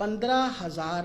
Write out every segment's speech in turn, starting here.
15,000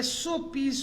SOPs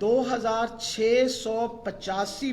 2685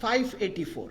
584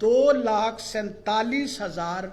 2,47,000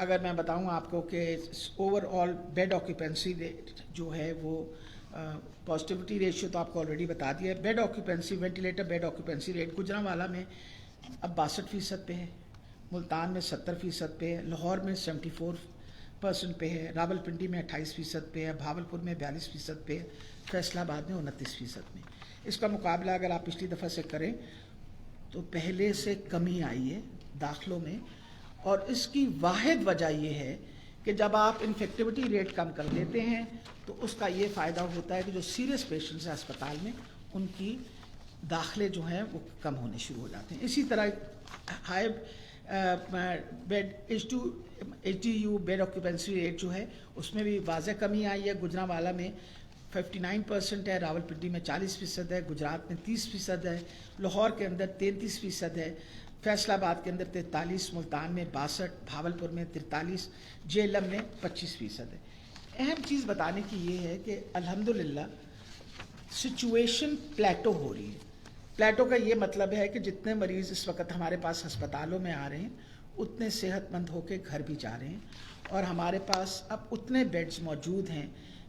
اگر میں بتاؤں آپ کو کہ over all bad occupancy rate جو ہے وہ پازیٹیوٹی ریشیو تو آپ کو آلریڈی بتا دیا ہے. Bed occupancy ventilator bed occupancy rate Gujranwala میں اب 62% پہ ہے, ملتان میں 70% پہ ہے, لاہور میں 74% پہ ہے, راول پنڈی میں 28% پہ ہے, بھاولپور میں 42% پہ ہے, فیصلہ آباد میں 29% میں. اس کا مقابلہ اگر آپ پچھلی دفعہ سے کریں تو پہلے سے کمی آئی ہے داخلوں میں, اور اس کی واحد وجہ یہ ہے کہ جب آپ انفیکٹیوٹی ریٹ کم کر دیتے ہیں تو اس کا یہ فائدہ ہوتا ہے کہ جو سیریس پیشنٹس ہیں اسپتال میں ان کی داخلے جو ہیں وہ کم ہونے شروع ہو جاتے ہیں. اسی طرح high bed H D U bed occupancy rate جو ہے اس میں بھی واضح کمی آئی ہے. گجرانوالا میں 59% ہے, راول پنڈی میں 40% ہے, گجرات میں 30% ہے, لاہور کے اندر 33% ہے, فیصلہ آباد کے اندر 43, ملتان میں 62, بھاولپور میں 43, جہلم میں 25% ہے. اہم چیز بتانے کی یہ ہے کہ الحمدللہ سچویشن پلیٹو ہو رہی ہے. پلیٹو کا یہ مطلب ہے کہ جتنے مریض اس وقت ہمارے پاس ہسپتالوں میں آ رہے ہیں اتنے صحت مند ہو کے گھر بھی جا رہے ہیں, اور ہمارے پاس اب اتنے بیڈز موجود ہیں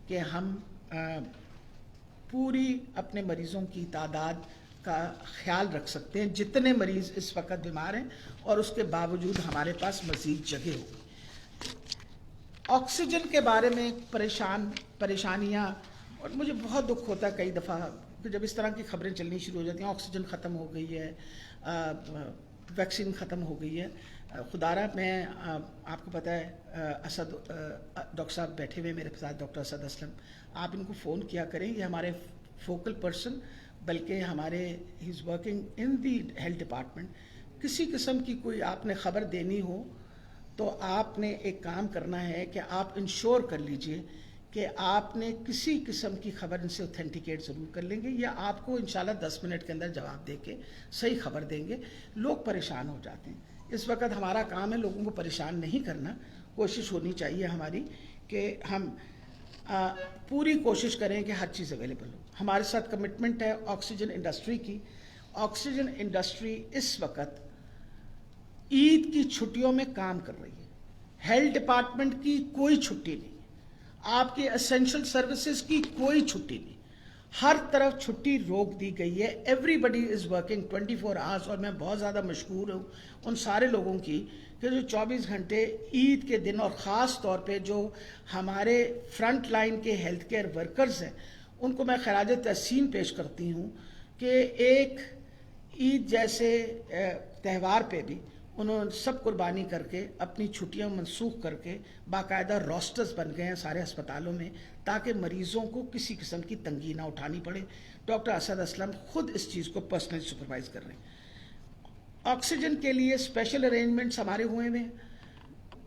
کہ ہم پوری اپنے مریضوں کی تعداد کا خیال رکھ سکتے ہیں جتنے مریض اس وقت بیمار ہیں, اور اس کے باوجود ہمارے پاس مزید جگہ ہوگی. آکسیجن کے بارے میں پریشانیاں, اور مجھے بہت دکھ ہوتا ہے کئی دفعہ کہ جب اس طرح کی خبریں چلنی شروع ہو جاتی ہیں, آکسیجن ختم ہو گئی ہے, ویکسین ختم ہو گئی ہے. خدا رہا میں آپ کو پتہ ہے اسد ڈاکٹر صاحب بیٹھے ہوئے میرے ساتھ, ڈاکٹر اسد اسلم, آپ ان کو فون کیا کریں, یہ ہمارے فوکل پرسن, بلکہ ہمارے ہی is working in the health department. کسی قسم کی کوئی آپ نے خبر دینی ہو تو آپ نے ایک کام کرنا ہے کہ آپ انشور کر لیجئے کہ آپ نے کسی قسم کی خبر ان سے اوتھینٹیکیٹ ضرور کر لیں گے, یا آپ کو انشاءاللہ 10 منٹ کے اندر جواب دے کے صحیح خبر دیں گے. لوگ پریشان ہو جاتے ہیں. اس وقت ہمارا کام ہے لوگوں کو پریشان نہیں کرنا. کوشش ہونی چاہیے ہماری کہ ہم پوری کوشش کریں کہ ہر چیز اویلیبل ہو. ہمارے ساتھ کمٹمنٹ ہے آکسیجن انڈسٹری کی. آکسیجن انڈسٹری اس وقت عید کی چھٹیوں میں کام کر رہی ہے. ہیلتھ ڈپارٹمنٹ کی کوئی چھٹی نہیں, آپ کے اسینشل سروسز کی کوئی چھٹی نہیں, ہر طرف چھٹی روک دی گئی ہے. Everybody is working 24 hours, اور میں بہت زیادہ مشکور ہوں ان سارے لوگوں کی کہ جو 24 گھنٹے عید کے دن, اور خاص طور پہ جو ہمارے فرنٹ لائن کے ہیلتھ کیئر ورکرز ہیں ان کو میں خراج تحسین پیش کرتی ہوں کہ ایک عید جیسے تہوار پہ بھی انہوں نے سب قربانی کر کے اپنی چھٹیاں منسوخ کر کے باقاعدہ روسٹرز بن گئے ہیں سارے ہسپتالوں میں, تاکہ مریضوں کو کسی قسم کی تنگی نہ اٹھانی پڑے. ڈاکٹر اسد اسلم خود اس چیز کو پرسنلی سپروائز کر رہے ہیں. آکسیجن کے لیے اسپیشل ارینجمنٹس ہمارے ہوئے ہیں,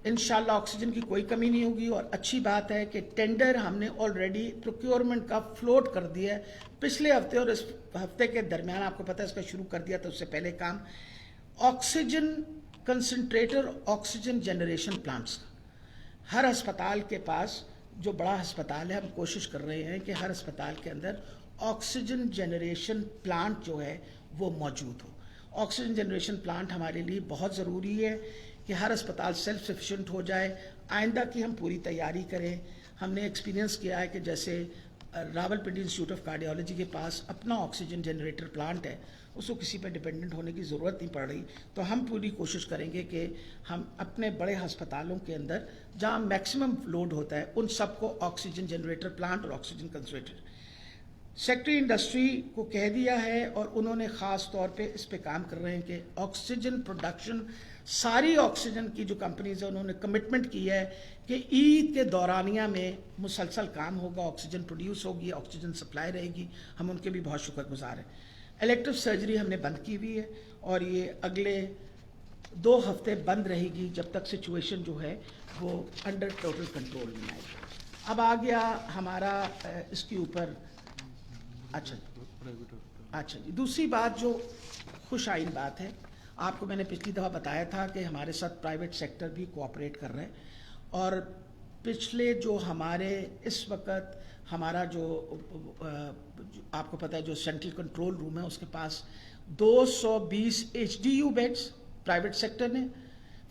انشاءاللہ آکسیجن کی کوئی کمی نہیں ہوگی. اور اچھی بات ہے کہ ٹینڈر ہم نے آلریڈی پروکیورمنٹ کا فلوٹ کر دیا ہے. پچھلے ہفتے اور اس ہفتے کے درمیان آپ کو پتہ ہے اس کا شروع کر دیا تھا, اس سے پہلے کام آکسیجن کنسنٹریٹر, آکسیجن جنریشن پلانٹس کا ہر ہسپتال کے پاس, جو بڑا ہسپتال ہے ہم کوشش کر رہے ہیں کہ ہر ہسپتال کے اندر آکسیجن جنریشن پلانٹ جو ہے وہ موجود ہو. آکسیجن جنریشن پلانٹ ہمارے لیے بہت ضروری ہے کہ ہر ہسپتال سیلف سفیشینٹ ہو جائے. آئندہ کی ہم پوری تیاری کریں. ہم نے ایکسپیرینس کیا ہے کہ جیسے Rawal Pindi institute of cardiology کے پاس اپنا آکسیجن جنریٹر پلانٹ ہے, اس کو کسی پہ ڈپینڈنٹ ہونے کی ضرورت نہیں پڑ رہی. تو ہم پوری کوشش کریں گے کہ ہم اپنے بڑے ہسپتالوں کے اندر جہاں میکسیمم لوڈ ہوتا ہے ان سب کو آکسیجن جنریٹر پلانٹ اور آکسیجن کنسنٹریٹر. سیکٹری انڈسٹری کو کہہ دیا ہے, اور انہوں نے خاص طور پہ اس پہ کام کر رہے ہیں کہ آکسیجن پروڈکشن, ساری آکسیجن کی جو کمپنیز ہیں انہوں نے کمٹمنٹ کی ہے کہ عید کے دورانیہ میں مسلسل کام ہوگا, آکسیجن پروڈیوس ہوگی, آکسیجن سپلائی رہے گی. ہم ان کے بھی بہت شکر گزار ہیں. الیکٹیو سرجری ہم نے بند کی ہوئی ہے, اور یہ اگلے 2 ہفتے بند رہے گی جب تک سچویشن جو ہے وہ انڈر ٹوٹل کنٹرول نہیں آئے گی. اب آ گیا ہمارا اس کے اوپر, اچھا جی, دوسری بات جو خوش آئین بات ہے, آپ کو میں نے پچھلی دفعہ بتایا تھا کہ ہمارے ساتھ پرائیویٹ سیکٹر بھی کوآپریٹ کر رہے ہیں. اور پچھلے جو ہمارے اس وقت ہمارا جو آپ کو پتہ ہے جو سینٹرل کنٹرول روم ہے اس کے پاس 220 HDU بیڈز پرائیویٹ سیکٹر نے,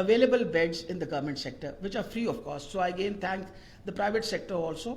available beds in the government sector which are free of cost. So I again thank the private sector also.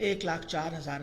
1,04,000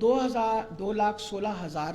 2,16,000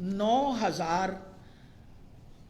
9,000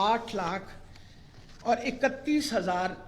8,31,000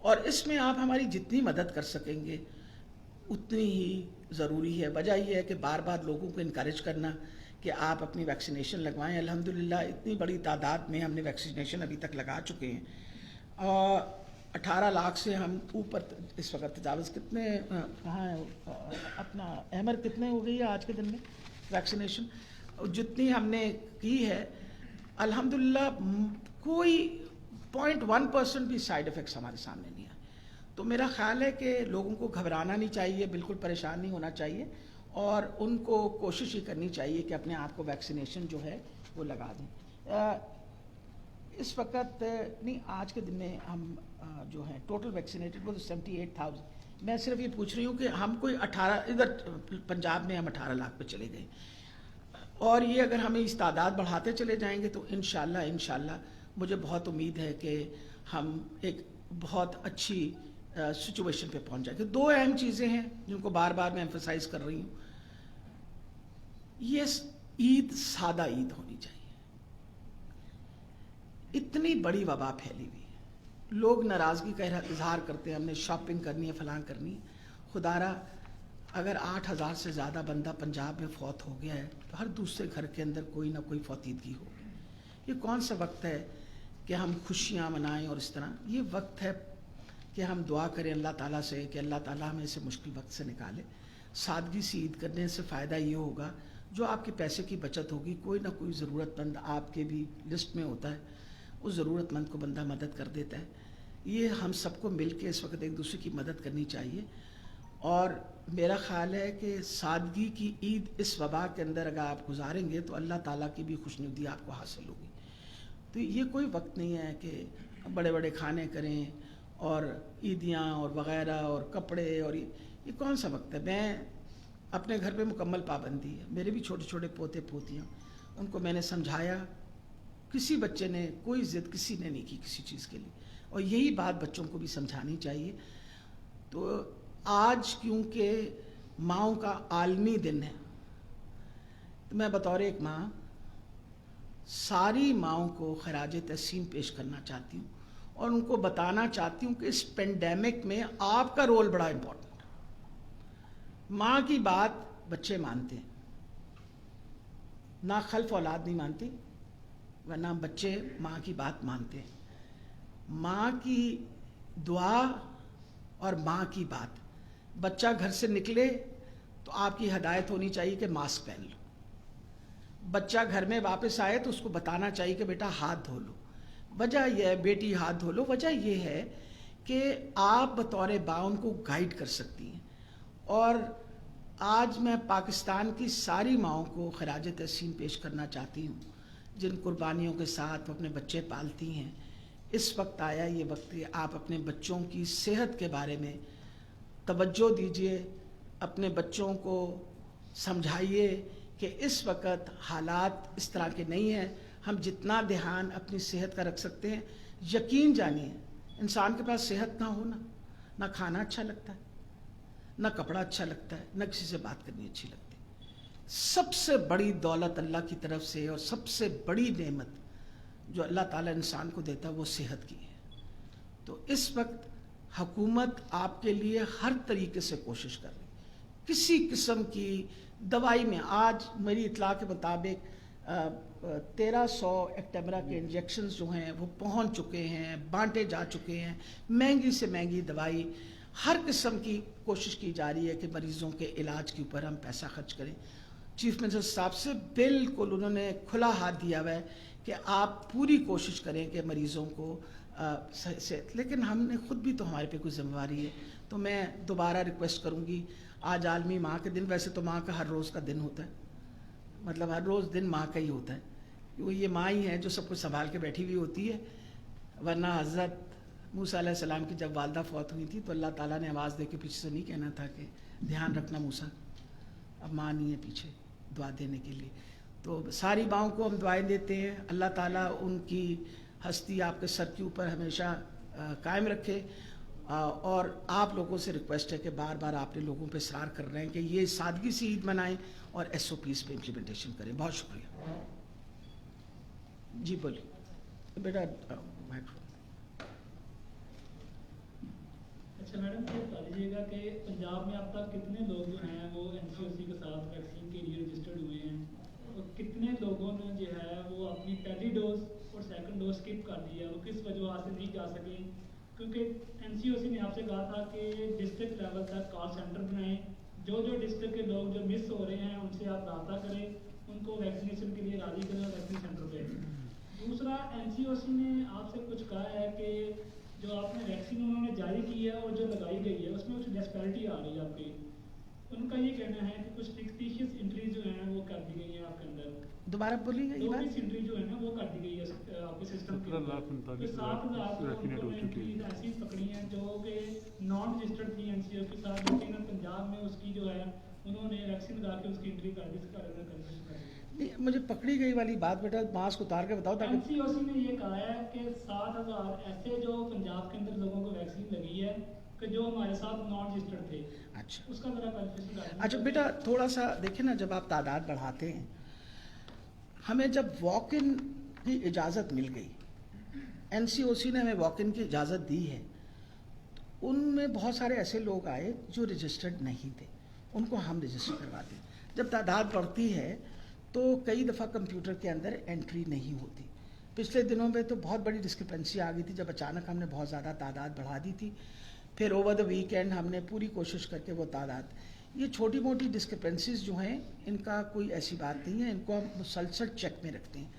اور اس میں آپ ہماری جتنی مدد کر سکیں گے اتنی ہی ضروری ہے. وجہ یہ ہے کہ بار بار لوگوں کو انکریج کرنا کہ آپ اپنی ویکسینیشن لگوائیں. الحمدللہ اتنی بڑی تعداد میں ہم نے ویکسینیشن ابھی تک لگا چکے ہیں. 18 لاکھ سے ہم اوپر اس وقت تجاوز. کتنے کہاں ہے اپنا احمد، کتنے ہو گئی ہے آج کے دن میں ویکسینیشن جتنی ہم نے کی ہے؟ الحمدللہ کوئی 0.1% بھی سائیڈ افیکٹس ہمارے سامنے نہیں آئے. تو میرا خیال ہے کہ لوگوں کو گھبرانا نہیں چاہیے، بالکل پریشان نہیں ہونا چاہیے، اور ان کو کوشش ہی کرنی چاہیے کہ اپنے آپ کو ویکسینیشن جو ہے وہ لگا دیں. اس وقت نہیں، آج کے دن میں ہم جو ہیں ٹوٹل ویکسینیٹڈ وہ 78,000. میں صرف یہ پوچھ رہی ہوں کہ ہم کوئی 18 ادھر پنجاب میں ہم 18 لاکھ پہ چلے گئے، اور یہ اگر ہمیں اس تعداد بڑھاتے چلے جائیں گے تو انشاءاللہ مجھے بہت امید ہے کہ ہم ایک بہت اچھی سچویشن پہ پہنچ جائیں گے. 2 اہم چیزیں ہیں جن کو بار بار میں ایمفسائز کر رہی ہوں. یہ عید سادہ عید ہونی چاہیے. اتنی بڑی وبا پھیلی ہوئی ہے، لوگ ناراضگی کا اظہار کرتے ہیں، ہم نے شاپنگ کرنی ہے، فلاں کرنی ہے. خدارا اگر 8,000 سے زیادہ بندہ پنجاب میں فوت ہو گیا ہے تو ہر دوسرے گھر کے اندر کوئی نہ کوئی فوتیدگی ہوگی. یہ کون سا وقت ہے کہ ہم خوشیاں منائیں؟ اور اس طرح یہ وقت ہے کہ ہم دعا کریں اللہ تعالیٰ سے کہ اللہ تعالیٰ ہمیں اسے مشکل وقت سے نکالے. سادگی سے عید کرنے سے فائدہ یہ ہوگا، جو آپ کے پیسے کی بچت ہوگی، کوئی نہ کوئی ضرورت مند آپ کے بھی لسٹ میں ہوتا ہے، اس ضرورت مند کو بندہ مدد کر دیتا ہے. یہ ہم سب کو مل کے اس وقت ایک دوسرے کی مدد کرنی چاہیے. اور میرا خیال ہے کہ سادگی کی عید اس وبا کے اندر اگر آپ گزاریں گے تو اللہ تعالیٰ کی بھی خوشنودی آپ کو حاصل ہوگی. تو یہ کوئی وقت نہیں ہے کہ بڑے بڑے کھانے کریں اور عیدیاں اور وغیرہ اور کپڑے، اور یہ کون سا وقت ہے؟ میں اپنے گھر پہ مکمل پابندی ہے. میرے بھی چھوٹے چھوٹے پوتے پوتیاں، ان کو میں نے سمجھایا. کسی بچے نے کوئی ضد کسی نے نہیں کی کسی چیز کے لیے، اور یہی بات بچوں کو بھی سمجھانی چاہیے. تو آج کیونکہ ماؤں کا عالمی دن ہے، تو میں بطور ایک ماں ساری ماؤں کو خراج تحسین پیش کرنا چاہتی ہوں، اور ان کو بتانا چاہتی ہوں کہ اس پینڈیمک میں آپ کا رول بڑا امپورٹنٹ. ماں کی بات بچے مانتے ہیں، نہ خلف اولاد نہیں مانتی، ورنہ بچے ماں کی بات مانتے ہیں. ماں کی دعا اور ماں کی بات. بچہ گھر سے نکلے تو آپ کی ہدایت ہونی چاہیے کہ ماسک پہن لو. بچہ گھر میں واپس آئے تو اس کو بتانا چاہیے کہ بیٹا ہاتھ دھو لو. وجہ یہ ہے، بیٹی ہاتھ دھو لو، وجہ یہ ہے کہ آپ بطور باں ان کو گائیڈ کر سکتی ہیں. اور آج میں پاکستان کی ساری ماؤں کو خراج تحسین پیش کرنا چاہتی ہوں جن قربانیوں کے ساتھ وہ اپنے بچے پالتی ہیں. اس وقت آیا یہ وقت کہ آپ اپنے بچوں کی صحت کے بارے میں توجہ دیجئے، اپنے بچوں کو سمجھائیے کہ اس وقت حالات اس طرح کے نہیں ہیں. ہم جتنا دھیان اپنی صحت کا رکھ سکتے ہیں، یقین جانیے انسان کے پاس صحت نہ ہونا، نہ کھانا اچھا لگتا ہے، نہ کپڑا اچھا لگتا ہے، نہ کسی سے بات کرنی اچھی لگتی. سب سے بڑی دولت اللہ کی طرف سے اور سب سے بڑی نعمت جو اللہ تعالیٰ انسان کو دیتا ہے وہ صحت کی ہے. تو اس وقت حکومت آپ کے لیے ہر طریقے سے کوشش کر رہی ہے. کسی قسم کی دوائی میں آج میری اطلاع کے مطابق 1300 ایکٹیمرا کے انجیکشنز جو ہیں وہ پہنچ چکے ہیں، بانٹے جا چکے ہیں. مہنگی سے مہنگی دوائی، ہر قسم کی کوشش کی جا رہی ہے کہ مریضوں کے علاج کے اوپر ہم پیسہ خرچ کریں. چیف منسٹر صاحب سے بالکل انہوں نے کھلا ہاتھ دیا ہوا ہے کہ آپ پوری کوشش کریں کہ مریضوں کو صحت. لیکن ہم نے خود بھی تو ہمارے پہ کوئی ذمہ داری ہے. تو میں دوبارہ ریکویسٹ کروں گی، آج عالمی ماں کے دن، ویسے تو ماں کا ہر روز کا دن ہوتا ہے، مطلب ہر روز دن ماں کا ہی ہوتا ہے، کیونکہ یہ ماں ہی ہے جو سب کچھ سنبھال کے بیٹھی ہوئی ہوتی ہے. ورنہ حضرت موسیٰ علیہ السلام کی جب والدہ فوت ہوئی تھی تو اللہ تعالیٰ نے آواز دے کے پیچھے سے نہیں کہنا تھا کہ دھیان رکھنا موسیٰ، اب ماں نہیں ہے پیچھے دعا دینے کے لیے. تو ساری ماؤں کو ہم دعائیں دیتے ہیں، اللہ تعالیٰ ان کی ہستی آپ کے سر کے اوپر ہمیشہ قائم رکھے. اور آپ لوگوں سے ریکویسٹ ہے کہ بار بار آپ نے لوگوں پہ اصرار کر رہے ہیں کہ یہ سادگی سے عید منائیں اور SOPs پہ امپلیمنٹیشن کریں. بہت شکریہ. جی بولیے بیٹا. مائکروفون اچھا میڈم یہ بتا دیجیے گا کہ پنجاب میں اب تک کتنے لوگ جو ہیں وہ NCOC کے ساتھ ویکسین کے لیے رجسٹرڈ ہوئے ہیں اور کتنے لوگوں نے جو ہے وہ اپنی پہلی ڈوز اور سیکنڈ ڈوز اسکپ کر دی ہے, وہ کس وجہ سے نہیں جا سکیں؟ کیونکہ NCOC نے آپ سے کہا تھا کہ ڈسٹرکٹ لیول تک کال سینٹر بنائیں, جو ڈسٹرکٹ کے لوگ جو مس ہو رہے ہیں ان سے آپ رابطہ کریں, ان کو ویکسینیشن کے لیے راضی کریں ویکسین سینٹر پہ. دوسرا NCOC نے آپ سے کچھ کہا ہے کہ جو آپ نے ویکسین انہوں نے جاری کی ہے اور جو لگائی گئی ہے اس میں کچھ ڈسپیرٹی آ رہی ہے آپ کی. ان کا یہ کہنا ہے کہ کچھ فکٹیشیس انٹریز جو ہیں وہ کر دی گئی ہیں آپ کے اندر. دوبارہ بولیے گا یہ بات. انٹری جو ہے نا وہ کر دی گئی ہے آپ کے سسٹم کے اندر. 7,00,000 انٹریز ایسی پکڑی ہیں جو کہ نان رجسٹرڈ تھی NCOC کے ساتھ, لیکن پنجاب میں اس کی جو ہے انہوں نے ویکسین لگا کے اس کی انٹری کر دی. اس بارے میں کنفرمیشن کر دی. مجھے پکڑی گئی والی بات بیٹا ماسک اتار کے بتاؤ تاکہ NCOC نے یہ کہا ہے کہ 7,000 ایسے جو پنجاب کے اندر لوگوں کو ویکسین لگی ہے کہ جو ہمارے ساتھ نان رجسٹرڈ تھے. اچھا اس کا ذرا کنفرمیشن کر دیں. اچھا بیٹا تھوڑا سا دیکھیں نا, جب آپ تعداد بڑھاتے ہیں, ہمیں جب واک ان کی اجازت مل گئی, NCOC نے ہمیں واک ان کی اجازت دی ہے, تو ان میں بہت سارے ایسے لوگ آئے جو رجسٹرڈ نہیں تھے, ان کو ہم رجسٹر کرواتے ہیں. جب تعداد بڑھتی ہے تو کئی دفعہ کمپیوٹر کے اندر انٹری نہیں ہوتی. پچھلے دنوں میں تو بہت بڑی ڈسکرپنسی آ گئی تھی جب اچانک ہم نے بہت زیادہ تعداد بڑھا دی تھی. پھر اوور دا ویکینڈ ہم نے پوری کوشش کر کے وہ تعداد, یہ چھوٹی موٹی ڈسکرپنسیز جو ہیں ان کا کوئی ایسی بات نہیں ہے, ان کو ہم مسلسل چیک میں رکھتے ہیں.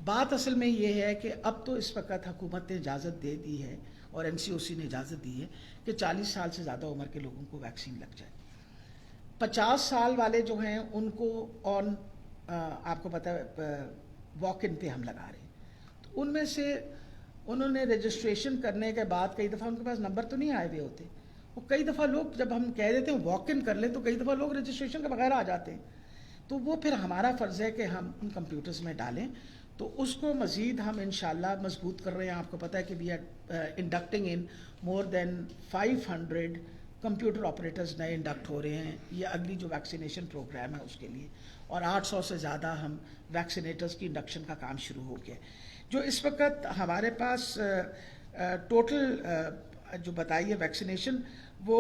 بات اصل میں یہ ہے کہ اب تو اس وقت حکومت نے اجازت دے دی ہے اور NCOC نے اجازت دی ہے کہ 40 سال سے زیادہ عمر کے لوگوں کو ویکسین لگ جائے. 50 سال والے جو ہیں ان کو آن آپ کو پتہ ہے واک ان پہ ہم لگا رہے ہیں. تو ان میں سے انہوں نے رجسٹریشن کرنے کے بعد کئی دفعہ ان کے پاس نمبر تو نہیں آئے ہوئے ہوتے, وہ کئی دفعہ لوگ جب ہم کہہ دیتے ہیں واک ان کر لیں تو کئی دفعہ لوگ رجسٹریشن کے بغیر آ جاتے ہیں. تو وہ پھر ہمارا فرض ہے کہ ہم ان کمپیوٹرز میں ڈالیں, تو اس کو مزید ہم انشاءاللہ مضبوط کر رہے ہیں. آپ کو پتہ ہے کہ we are inducting in more than 500 computer operators نئے انڈکٹ ہو رہے ہیں یہ اگلی جو ویکسینیشن پروگرام ہے اس کے لیے, اور 800 سے زیادہ ہم ویکسینیٹرز کی انڈکشن کا کام شروع ہو گیا. جو اس وقت ہمارے پاس ٹوٹل جو بتائی ہے ویکسینیشن وہ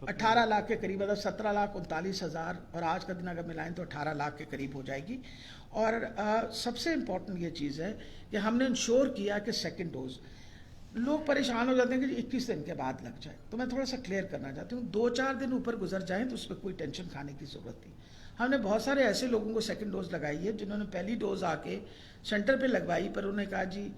18 لاکھ کے قریب, 17,39,000, اور آج کا دن اگر ملائیں تو 18 لاکھ کے قریب ہو جائے گی. اور سب سے امپورٹنٹ یہ چیز ہے کہ ہم نے انشور کیا کہ سیکنڈ ڈوز, لوگ پریشان ہو جاتے ہیں کہ 21 دن کے بعد لگ جائے, تو میں تھوڑا سا کلیئر کرنا چاہتی ہوں, 2-4 دن اوپر گزر جائیں تو اس پہ کوئی ٹینشن کھانے کی ضرورت نہیں. ہم نے بہت سارے ایسے لوگوں کو سیکنڈ ڈوز لگائی ہے جنہوں نے پہلی ڈوز آ کے سینٹر پہ لگوائی, پر انہوں نے کہا جی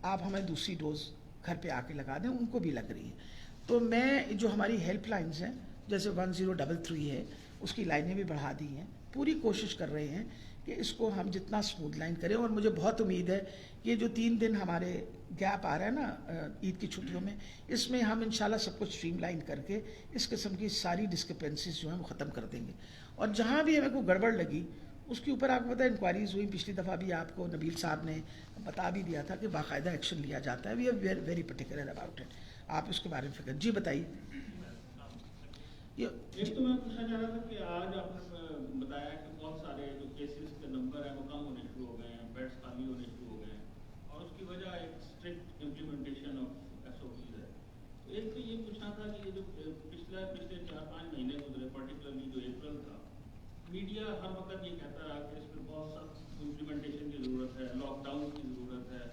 آپ ہمیں دوسری ڈوز گھر پہ آ کے لگا دیں, ان کو بھی لگ رہی ہے. تو میں جو ہماری ہیلپ لائنز ہیں جیسے 1033 ہے اس کی لائنیں بھی بڑھا دی ہیں, پوری کوشش کر رہے ہیں کہ اس کو ہم جتنا اسموتھ لائن کریں. اور مجھے بہت امید ہے کہ جو 3 دن ہمارے گیپ آ رہا ہے نا عید کی چھٹیوں میں, اس میں ہم انشاءاللہ سب کچھ اسٹریم لائن کر کے اس قسم کی ساری ڈسکرپنسیز جو ہیں وہ ختم کر دیں گے. اور جہاں بھی ہمیں کوئی گڑبڑ لگی اس کے اوپر آپ کو پتہ ہے انکوائریز ہوئی, پچھلی دفعہ بھی آپ کو نبیل صاحب نے بتا بھی دیا تھا کہ باقاعدہ ایکشن لیا جاتا ہے. We are very particular about it. آپ اس کے بارے میں فکر جی بتائیے. ایک تو میں پوچھنا چاہ رہا تھا کہ آج آپ نے بتایا کہ بہت سارے جو کیسز کے نمبر ہیں وہ کم ہونے شروع ہو گئے ہیں, بیڈس خالی ہونے شروع ہو گئے ہیں, اور اس کی وجہ ایک اسٹرکٹ امپلیمنٹیشن آف SOPs ہے. تو ایک تو یہ پوچھنا تھا کہ یہ جو پچھلے 4-5 مہینے گزرے, پرٹیکولرلی جو اپریل تھا, میڈیا ہر وقت یہ کہتا رہا کہ اس میں بہت سخت امپلیمنٹیشن کی ضرورت ہے, لاک ڈاؤن کی ضرورت ہے,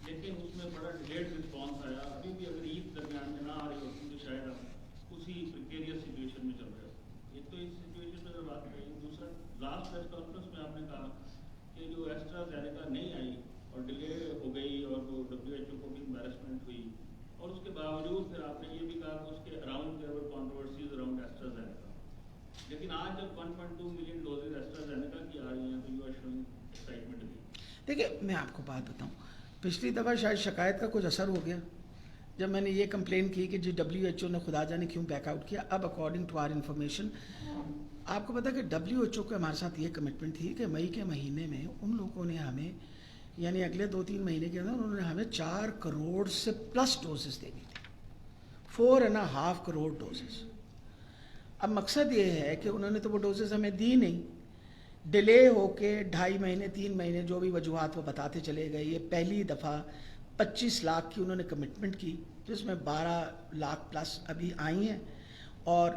لیکن اس میں بڑا ڈیلیڈ رسپانس آیا. ابھی بھی اگر عید درمیان میں نہ آ رہی ہوتی تو شاید ہم اسی پریکیریس سچویشن میں چل رہے ہوتے. ایک تو اس سچویشن میں اگر بات کریں, دوسرا لاسٹ پریس کانفرنس میں آپ نے کہا کہ جو AstraZeneca نہیں آئی اور ڈیلے ہو گئی اور وہ WHO کو بھی امبیرسمنٹ ہوئی, اور اس کے باوجود پھر آپ نے یہ بھی کہا کہ اس کے around there were controversies around AstraZeneca. لیکن آج جب 1.2 ملین ڈوزز AstraZeneca کی آ رہی ہیں تو یو آر شوئنگ ایکسائٹمنٹ بھی. دیکھیے میں آپ کو بات بتاؤں, پچھلی دفعہ شاید شکایت کا کچھ اثر ہو گیا جب میں نے یہ کمپلین کی کہ جی WHO نے خدا جانے کیوں بیک آؤٹ کیا. اب اکارڈنگ ٹو آر انفارمیشن آپ کو پتا کہ WHO کو ہمارے ساتھ یہ کمٹمنٹ تھی کہ مئی کے مہینے میں ان لوگوں نے ہمیں یعنی اگلے 2-3 مہینے کے اندر انہوں نے ہمیں 4 کروڑ سے پلس ڈوزز دینی تھی, 4.5 کروڑ ڈوزز. اب مقصد یہ ہے کہ انہوں نے تو وہ ڈوزز ہمیں دی نہیں, ڈیلے ہو کے 2.5 مہینے 3 مہینے جو بھی وجوہات وہ بتاتے چلے گئے. یہ پہلی دفعہ 25 لاکھ کی انہوں نے کمٹمنٹ کی جس میں 12 لاکھ پلس ابھی آئی ہیں. اور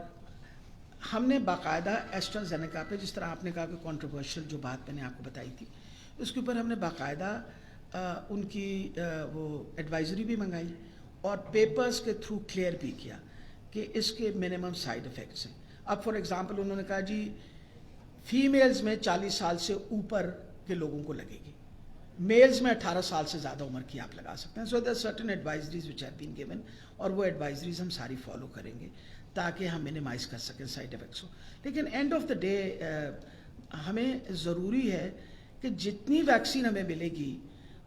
ہم نے باقاعدہ ایسٹرا زینیکا پہ، جس طرح آپ نے کہا کہ کنٹروورشل جو بات میں نے آپ کو بتائی تھی، اس کے اوپر ہم نے باقاعدہ ان کی وہ ایڈوائزری بھی منگائی اور پیپرز کے تھرو کلیئر بھی کیا کہ اس کے منیمم سائیڈ افیکٹس ہیں. اب فار ایگزامپل انہوں نے کہا جی فیمیلز میں 40 سال سے اوپر کے لوگوں کو لگے گی، میلز میں 18 سال سے زیادہ عمر کی آپ لگا سکتے ہیں. So there certain advisories which have been given, اور وہ ایڈوائزریز ہم ساری فالو کریں گے تاکہ ہم منیمائز کر سکیں سائیڈ افیکٹس کو. لیکن اینڈ آف دا ڈے ہمیں ضروری ہے کہ جتنی ویکسین ہمیں ملے گی،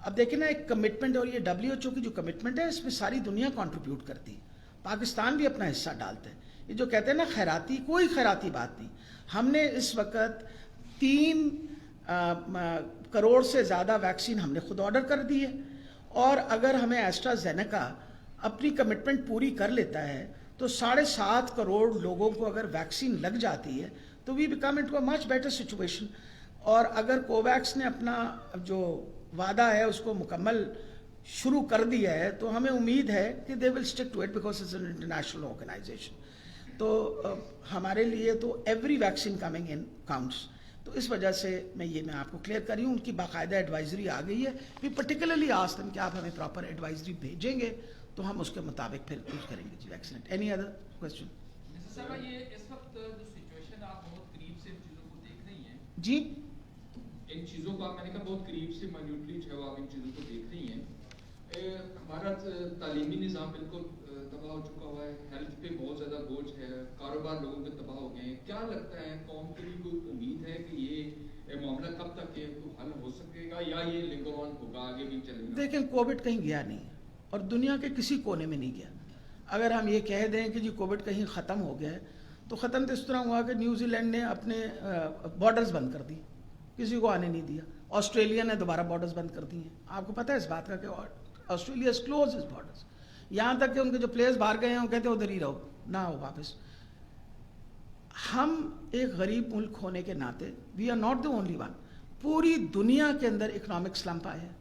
اب دیکھیں نا ایک کمٹمنٹ، اور یہ WHO کی جو کمٹمنٹ ہے اس میں ساری دنیا کنٹریبیوٹ کرتی ہے، پاکستان بھی اپنا حصہ ڈالتا ہے. یہ جو کہتے ہیں نا خیراتی، کوئی خیراتی بات نہیں. ہم نے اس وقت 3 کروڑ سے زیادہ ویکسین ہم نے خود آرڈر کر دی ہے، اور اگر ہمیں ایسٹرا زینیکا اپنی کمٹمنٹ پوری کر لیتا ہے تو 7.5 کروڑ لوگوں کو اگر ویکسین لگ جاتی ہے تو we become into a much better situation. اور اگر کوویکس نے اپنا جو وعدہ ہے اس کو مکمل شروع کر دیا ہے تو ہمیں امید ہے کہ they will stick to it because it's an international organization. تو ہمارے لیے تو every vaccine coming in counts. تو اس وجہ سے میں آپ کو کلیئر کر رہی ہوں، ان کی باقاعدہ ایڈوائزری آ گئی ہے. وی پرٹیکولرلی آسک دیم کہ آپ ہمیں پراپر ایڈوائزری بھیجیں گے تو ہم اس کے مطابق پھر یوز کریں گے. جی ویکسینیٹ. Any other question? یہ اس وقت جو سچویشن آپ بہت قریب سے ان چیزوں کو دیکھ رہی ہیں، جی ان چیزوں کو میں نے کہا بہت قریب سے مائنیوٹلی جو ہے آپ ان چیزوں کو دیکھ رہی ہیں. ہمارا تعلیمی نظام بالکل تباہ ہو چکا ہوا ہے، ہیلتھ پہ بہت زیادہ بوجھ ہے، کاروبار لوگوں کے تباہ ہو گئے ہیں. کیا لگتا ہے قوم کے لیے کوئی امید ہے کہ یہ معاملہ کب تک حل ہو سکے گا یا یہ لنگر آن ہوگا، آگے بھی چلے گا؟ دیکھیں کووڈ کہیں گیا نہیں اور دنیا کے کسی کونے میں نہیں گیا. اگر ہم یہ کہہ دیں کہ جی کووڈ کہیں ختم ہو گیا ہے تو ختم تو اس طرح ہوا کہ نیوزی لینڈ نے اپنے بارڈرز بند کر دی، کسی کو آنے نہیں دیا. آسٹریلیا نے دوبارہ بارڈرز بند کر دی ہیں. آپ کو پتہ ہے اس بات کا کہ Australia is close its borders, یہاں تک کہ ان کے جو پلیئرز باہر گئے ہیں وہ کہتے ہیں ادھر ہی رہو، نہ ہو واپس. ہم ایک غریب ملک ہونے کے ناطے we are not the only one. پوری دنیا کے اندر اکنامک سلمپ آیا ہے.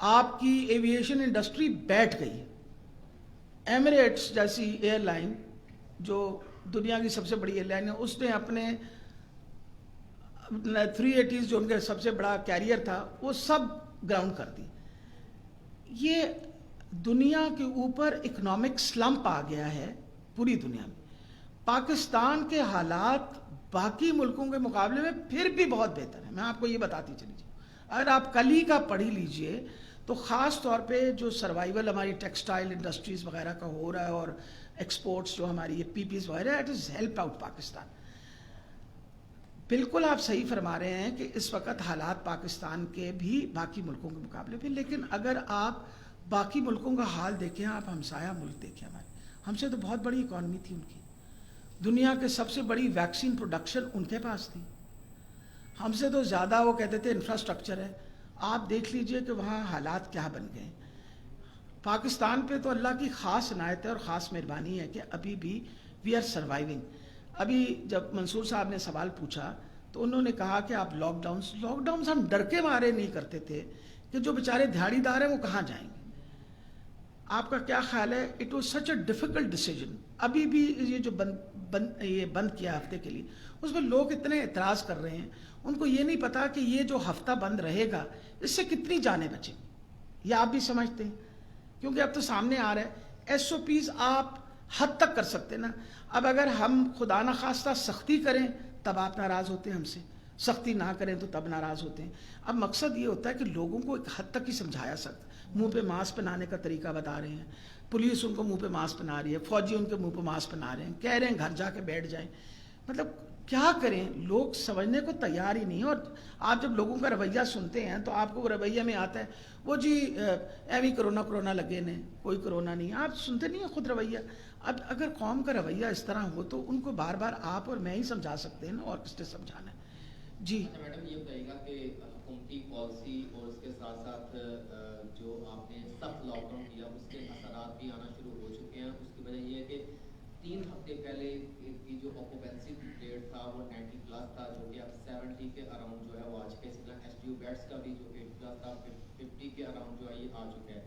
آپ کی ایویشن انڈسٹری بیٹھ گئی ہے. ایمریٹس جیسی ایئر لائن جو دنیا کی سب سے بڑی ایئر لائن ہے، اس نے اپنے 380s جو ان کا سب سے بڑا کیریئر تھا وہ سب گراؤنڈ کر دی. یہ دنیا کے اوپر اکنامک سلمپ آ گیا ہے پوری دنیا میں. پاکستان کے حالات باقی ملکوں کے مقابلے میں پھر بھی بہت بہتر ہیں. میں آپ کو یہ بتاتی چلی جاؤں، اگر آپ کل ہی کا پڑھ ہی لیجئے تو خاص طور پہ جو سروائیول ہماری ٹیکسٹائل انڈسٹریز وغیرہ کا ہو رہا ہے اور ایکسپورٹس جو ہماری یہ PPs وغیرہ، it is help out Pakistan. بالکل آپ صحیح فرما رہے ہیں کہ اس وقت حالات پاکستان کے بھی باقی ملکوں کے مقابلے پہ، لیکن اگر آپ باقی ملکوں کا حال دیکھیں، آپ ہمسایہ ملک دیکھیں، ہم سے تو بہت بڑی اکانومی تھی ان کی. دنیا کے سب سے بڑی ویکسین پروڈکشن ان کے پاس تھی. ہم سے تو زیادہ وہ کہتے تھے انفراسٹرکچر ہے. آپ دیکھ لیجئے کہ وہاں حالات کیا بن گئے. پاکستان پہ تو اللہ کی خاص عنایت ہے اور خاص مہربانی ہے کہ ابھی بھی وی آر سروائیونگ. ابھی جب منصور صاحب نے سوال پوچھا تو انہوں نے کہا کہ آپ لاک ڈاؤنز ہم ڈر کے مارے نہیں کرتے تھے کہ جو بیچارے دھاڑی دار ہیں وہ کہاں جائیں گے. آپ کا کیا خیال ہے؟ It was such a difficult decision. ابھی بھی یہ جو بند کیا ہفتے کے لیے، اس میں لوگ اتنے اعتراض کر رہے ہیں، ان کو یہ نہیں پتا کہ یہ جو ہفتہ بند رہے گا اس سے کتنی جانیں بچیں. یہ آپ بھی سمجھتے ہیں کیونکہ اب تو سامنے آ رہا ہے. SOPs آپ حد تک کر سکتے نا. اب اگر ہم خدا نخواستہ سختی کریں تب آپ ناراض ہوتے ہیں ہم سے، سختی نہ کریں تو تب ناراض ہوتے ہیں. اب مقصد یہ ہوتا ہے کہ لوگوں کو ایک حد تک ہی سمجھایا سکتا. منہ پہ ماسک پہنانے کا طریقہ بتا رہے ہیں، پولیس ان کو منہ پہ ماسک پہنا رہی ہے، فوجی ان کے منہ پہ ماسک پہنا رہے ہیں، کہہ رہے ہیں گھر جا کے بیٹھ جائیں. مطلب کیا کریں، لوگ سمجھنے کو تیار ہی نہیں. اور آپ جب لوگوں کا رویہ سنتے ہیں تو آپ کو رویہ میں آتا ہے وہ جی ایوی کرونا لگے نے، کوئی کرونا نہیں. آپ سنتے نہیں ہیں خود رویہ. اب اگر قوم کا رویہ اس طرح ہو تو ان کو بار بار آپ اور میں ہی سمجھا سکتے ہیں نا، اور کس نے سمجھانا ہے. جی میڈم یہ بتائیے گا کہ حکومتی پالیسی اور اس کے ساتھ ساتھ جو آپ نے سخت لاک ڈاؤن کیا اس کے اثرات بھی آنا شروع ہو چکے ہیں. اس کی وجہ یہ ہے کہ 3 ہفتے پہلے کی جو آکوپینسی ریٹ تھا وہ 90+ تھا، جو کہ اب 70 کے اراؤنڈ جو ہے وہ آ چکا ہے. اسی طرح SDO بیڈس کا بھی جو 80+ تھا 50 کے اراؤنڈ جو ہے یہ آ چکا ہے.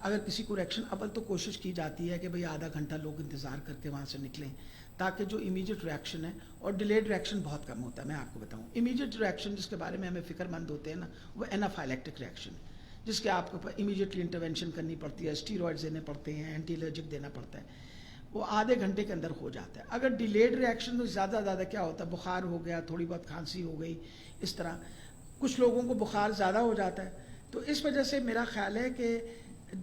اگر کسی کو ریئیکشن اول تو کوشش کی جاتی ہے کہ بھئی آدھا گھنٹہ لوگ انتظار کر کے وہاں سے نکلیں تاکہ جو امیجیٹ ریئیکشن ہے، اور ڈیلیڈ ریئیکشن بہت کم ہوتا ہے. میں آپ کو بتاؤں امیجیٹ ریئیکشن جس کے بارے میں ہمیں فکر مند ہوتے ہیں نا، وہ اینافائلیکٹک ریئیکشن ہے جس کے آپ کو امیجیٹلی انٹروینشن کرنی پڑتی ہے، اسٹیرائڈز دینے پڑتے ہیں، اینٹی الرجک دینا پڑتا ہے، وہ آدھے گھنٹے کے اندر ہو جاتا ہے. اگر ڈیلیڈ ریئیکشن تو زیادہ کیا ہوتا ہے، بخار ہو گیا، تھوڑی بہت کھانسی ہو گئی، اس طرح کچھ لوگوں کو بخار زیادہ ہو جاتا ہے. تو اس وجہ سے میرا خیال ہے کہ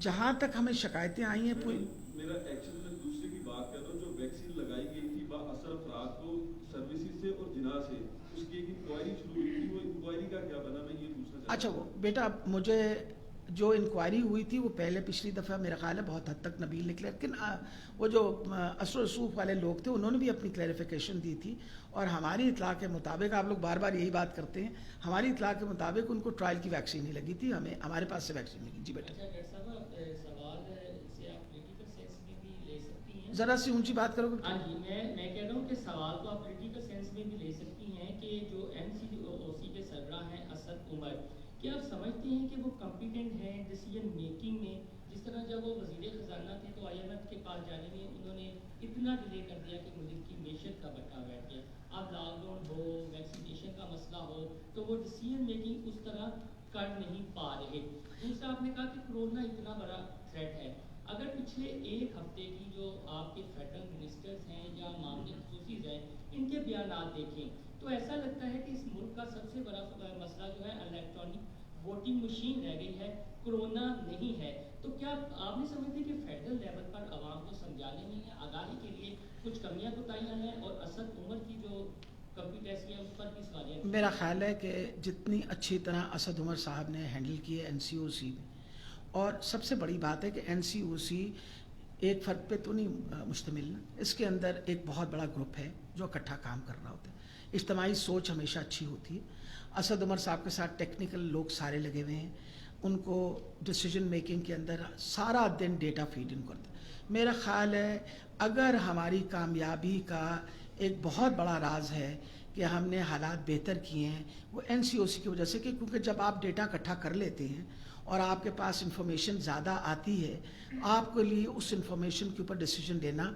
جہاں تک ہمیں شکایتیں آئی ہیں میرا ایکچولی میں دوسرے کی بات کر رہا ہوں. جو ویکسین لگائی گئی تھی با اثر افراد کو سروسز سے اور جناح سے، اس کی ایک انکوائری شروع ہوئی تھی، وہ انکوائری کا کیا بنا؟ میں یہ پوچھنا چاہتا ہوں. اچھا، وہ بیٹا مجھے جو انکوائری ہوئی تھی وہ پہلے پچھلی دفعہ میرا خیال ہے بہت حد تک نبیل نکلے، لیکن وہ جو اثر و رسوخ والے لوگ تھے انہوں نے بھی اپنی کلیریفیکیشن دی تھی، اور ہماری اطلاع کے مطابق، آپ لوگ بار بار یہی بات کرتے ہیں، ہماری اطلاع کے مطابق ان کو ٹرائل کی ویکسین ہی لگی تھی، ہمارے پاس سے ویکسین لگی. جی بیٹا ذرا سی اونچی بات کرو گے. ہاں جی، میں کہہ رہا ہوں کہ سوال تو آپ پولیٹیکل سینس میں بھی لے سکتی ہیں کہ جو NCOC کے سربراہ ہیں اسد عمر، کیا آپ سمجھتے ہیں کہ وہ کمپیٹنٹ ہیں ڈیسیجن میکنگ میں؟ جس طرح جب وہ وزیر خزانہ تھے تو IMF کے پاس جانے میں انہوں نے اتنا ڈیلے کر دیا کہ ملک کی معیشت کا بٹا بیٹھ گیا. اب لاک ڈاؤن ہو، ویکسینیشن کا مسئلہ ہو، تو وہ ڈیسیجن میکنگ اس طرح کر نہیں پا رہے. دوسرا آپ نے کہا کہ کورونا اتنا بڑا تھریٹ ہے. اگر پچھلے ایک ہفتے کی جو آپ کے فیڈرل منسٹرز ہیں یا معاملے خصوصیز ہیں ان کے بیانات دیکھیں تو ایسا لگتا ہے کہ اس ملک کا سب سے بڑا مسئلہ جو ہے الیکٹرانک ووٹنگ مشین رہ گئی ہے، کورونا نہیں ہے. تو کیا آپ نہیں سمجھتے کہ فیڈرل لیول پر عوام کو سمجھانے میں یا آگاہی کے لیے کچھ کمیاں کوتاہیاں ہیں، اور اسد عمر کی جو کمپیٹنسی ہے اس پر بھی سوالیہ؟ میرا خیال ہے کہ جتنی اچھی طرح اسد عمر صاحب نے ہینڈل کی ہے NCOC میں، اور سب سے بڑی بات ہے کہ NCOC ایک فرد پہ تو نہیں مشتمل، اس کے اندر ایک بہت بڑا گروپ ہے جو اکٹھا کام کر رہا ہوتا ہے. اجتماعی سوچ ہمیشہ اچھی ہوتی ہے. اسد عمر صاحب کے ساتھ ٹیکنیکل لوگ سارے لگے ہوئے ہیں، ان کو ڈیسیجن میکنگ کے اندر سارا دن ڈیٹا فیڈ ان کرتا ہے. میرا خیال ہے اگر ہماری کامیابی کا ایک بہت بڑا راز ہے کہ ہم نے حالات بہتر کیے ہیں، وہ NCOC کی وجہ سے، کہ کیونکہ جب آپ ڈیٹا اکٹھا کر لیتے ہیں اور آپ کے پاس انفارمیشن زیادہ آتی ہے، آپ کے لیے اس انفارمیشن کے اوپر ڈیسیجن لینا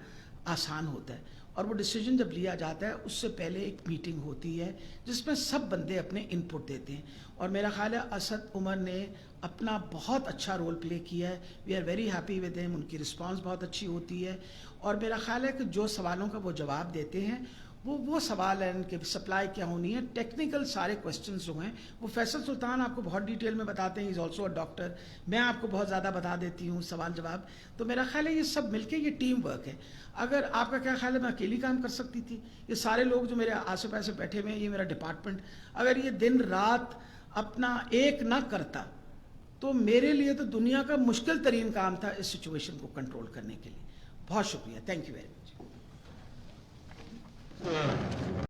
آسان ہوتا ہے. اور وہ ڈیسیجن جب لیا جاتا ہے اس سے پہلے ایک میٹنگ ہوتی ہے جس میں سب بندے اپنے ان پٹ دیتے ہیں، اور میرا خیال ہے اسد عمر نے اپنا بہت اچھا رول پلے کیا ہے. We are very happy with them. ان کی رسپانس بہت اچھی ہوتی ہے، اور میرا خیال ہے کہ جو سوالوں کا وہ جواب دیتے ہیں وہ سوال ہے ان کے سپلائی کیا ہونی ہے. ٹیکنیکل سارے کوسچنز جو ہیں وہ فیصل سلطان آپ کو بہت ڈیٹیل میں بتاتے ہیں، از آلسو اے ڈاکٹر. میں آپ کو بہت زیادہ بتا دیتی ہوں سوال جواب. تو میرا خیال ہے یہ سب مل کے یہ ٹیم ورک ہے. اگر آپ کا کیا خیال ہے میں اکیلی کام کر سکتی تھی؟ یہ سارے لوگ جو میرے آسے پاسے بیٹھے ہوئے ہیں، یہ میرا ڈپارٹمنٹ، اگر یہ دن رات اپنا ایک نہ کرتا تو میرے لیے تو دنیا کا مشکل ترین کام تھا اس سچویشن کو کنٹرول کرنے کے لیے. بہت شکریہ. Thank you very much.